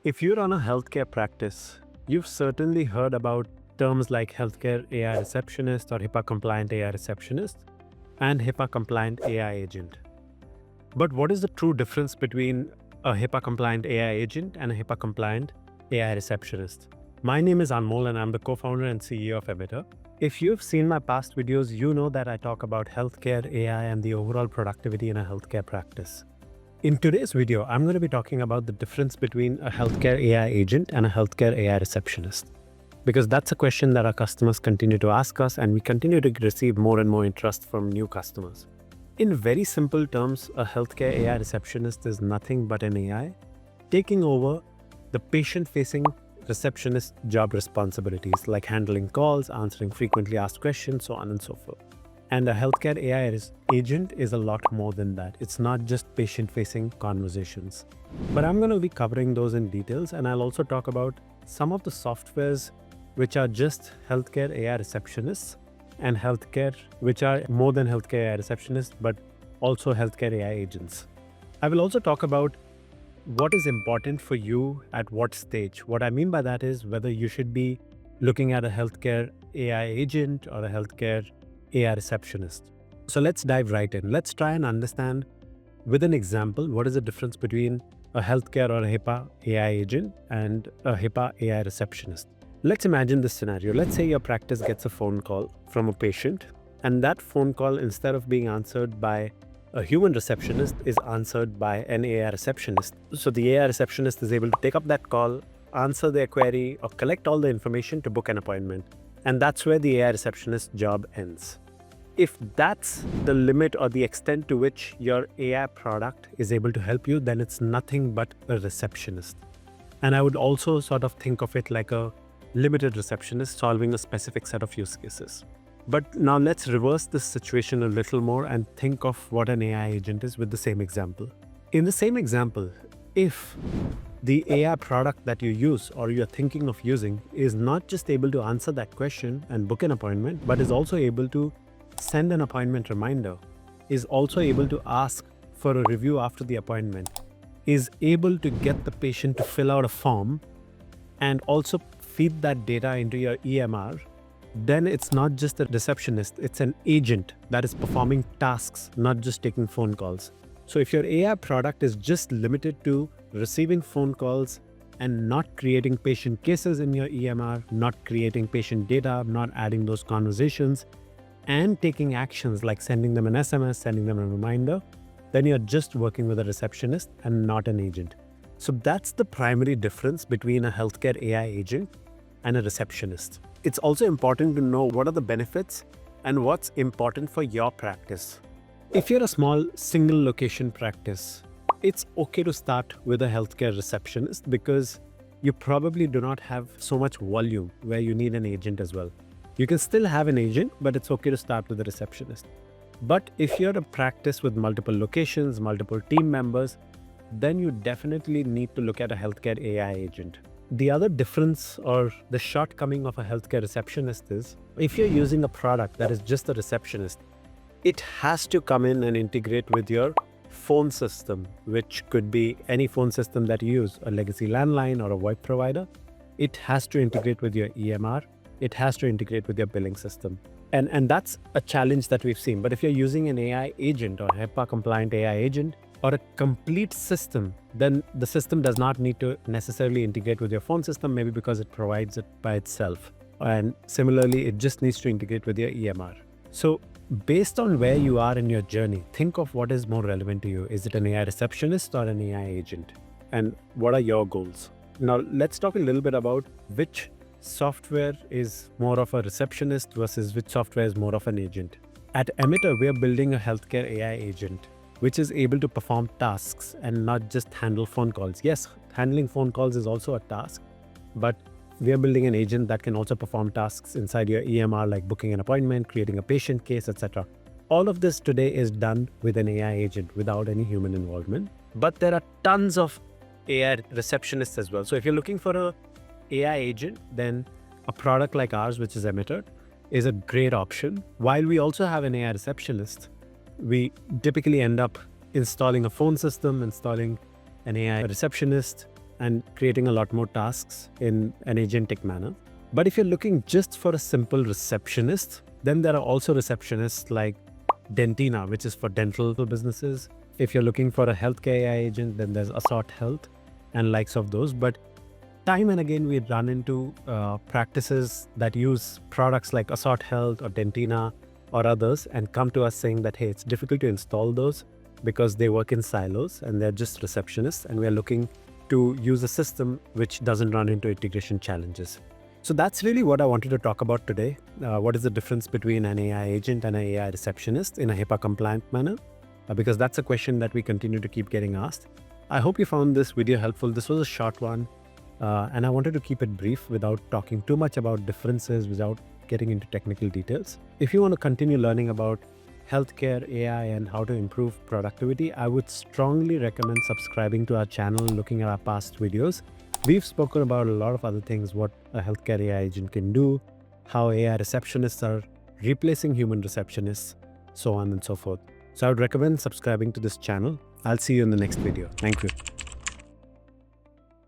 If you run a healthcare practice, you've certainly heard about terms like Healthcare AI Receptionist or HIPAA compliant AI Receptionist and HIPAA compliant AI Agent. But what is the true difference between a HIPAA compliant AI Agent and a HIPAA compliant AI Receptionist? My name is Anmol and I'm the co-founder and CEO of Emitrr. If you've seen my past videos, you know that I talk about healthcare AI and the overall productivity in a healthcare practice. In today's video, I'm going to be talking about the difference between a healthcare AI agent and a healthcare AI receptionist, because that's a question that our customers continue to ask us and we continue to receive more and more interest from new customers. In very simple terms, a healthcare AI receptionist is nothing but an AI taking over the patient-facing receptionist job responsibilities like handling calls, answering frequently asked questions, so on and so forth. And a healthcare AI agent is a lot more than that. It's not just patient-facing conversations. But I'm going to be covering those in details, and I'll also talk about some of the softwares which are just healthcare AI receptionists and healthcare, which are more than healthcare AI receptionists, but also healthcare AI agents. I will also talk about what is important for you at what stage. What I mean by that is whether you should be looking at a healthcare AI agent or a healthcare AI receptionist. So let's dive right in. Let's try and understand with an example what is the difference between a healthcare or a HIPAA AI agent and a HIPAA AI receptionist. Let's imagine this scenario. Let's say your practice gets a phone call from a patient, and that phone call, instead of being answered by a human receptionist, is answered by an AI receptionist. So the AI receptionist is able to take up that call, answer their query, or collect all the information to book an appointment. And that's where the AI receptionist job ends. If that's the limit or the extent to which your AI product is able to help you, then it's nothing but a receptionist. And I would also sort of think of it like a limited receptionist solving a specific set of use cases. But now let's reverse this situation a little more and think of what an AI agent is with the same example. In the same example, if the AI product that you use or you're thinking of using is not just able to answer that question and book an appointment, but is also able to send an appointment reminder, is also able to ask for a review after the appointment, is able to get the patient to fill out a form and also feed that data into your EMR, then it's not just a receptionist, it's an agent that is performing tasks, not just taking phone calls. So if your AI product is just limited to receiving phone calls and not creating patient cases in your EMR, not creating patient data, not adding those conversations, and taking actions like sending them an SMS, sending them a reminder, then you're just working with a receptionist and not an agent. So that's the primary difference between a healthcare AI agent and a receptionist. It's also important to know what are the benefits and what's important for your practice. If you're a small single location practice, it's okay to start with a healthcare receptionist because you probably do not have so much volume where you need an agent as well. You can still have an agent, but it's okay to start with a receptionist. But if you're a practice with multiple locations, multiple team members, then you definitely need to look at a healthcare AI agent. The other difference or the shortcoming of a healthcare receptionist is if you're using a product that is just a receptionist, it has to come in and integrate with your phone system, which could be any phone system that you use, a legacy landline or a VoIP provider. It has to integrate with your EMR. It has to integrate with your billing system. And that's a challenge that we've seen. But if you're using an AI agent or HIPAA compliant AI agent or a complete system, then the system does not need to necessarily integrate with your phone system, maybe because it provides it by itself. And similarly, it just needs to integrate with your EMR. So based on where you are in your journey, think of what is more relevant to you. Is it an AI receptionist or an AI agent? And what are your goals? Now, let's talk a little bit about which software is more of a receptionist versus which software is more of an agent. At Emitrr, we are building a healthcare AI agent, which is able to perform tasks and not just handle phone calls. Yes, handling phone calls is also a task, but we are building an agent that can also perform tasks inside your EMR, like booking an appointment, creating a patient case, etc. All of this today is done with an AI agent without any human involvement. But there are tons of AI receptionists as well. So if you're looking for an AI agent, then a product like ours, which is Emitrr, is a great option. While we also have an AI receptionist, we typically end up installing a phone system, installing an AI receptionist, and creating a lot more tasks in an agentic manner. But if you're looking just for a simple receptionist, then there are also receptionists like Dentina, which is for dental businesses. If you're looking for a healthcare AI agent, then there's Assort Health and likes of those. But time and again, we run into practices that use products like Assort Health or Dentina or others and come to us saying that, hey, it's difficult to install those because they work in silos and they're just receptionists, and we're looking to use a system which doesn't run into integration challenges. So that's really what I wanted to talk about today. What is the difference between an AI agent and an AI receptionist in a HIPAA compliant manner? Because that's a question that we continue to keep getting asked. I hope you found this video helpful. This was a short one, and I wanted to keep it brief without talking too much about differences, without getting into technical details. If you want to continue learning about healthcare AI and how to improve productivity, I would strongly recommend subscribing to our channel, looking at our past videos. We've spoken about a lot of other things, what a healthcare AI agent can do, how AI receptionists are replacing human receptionists, so on and so forth. So I would recommend subscribing to this channel. I'll see you in the next video. Thank you.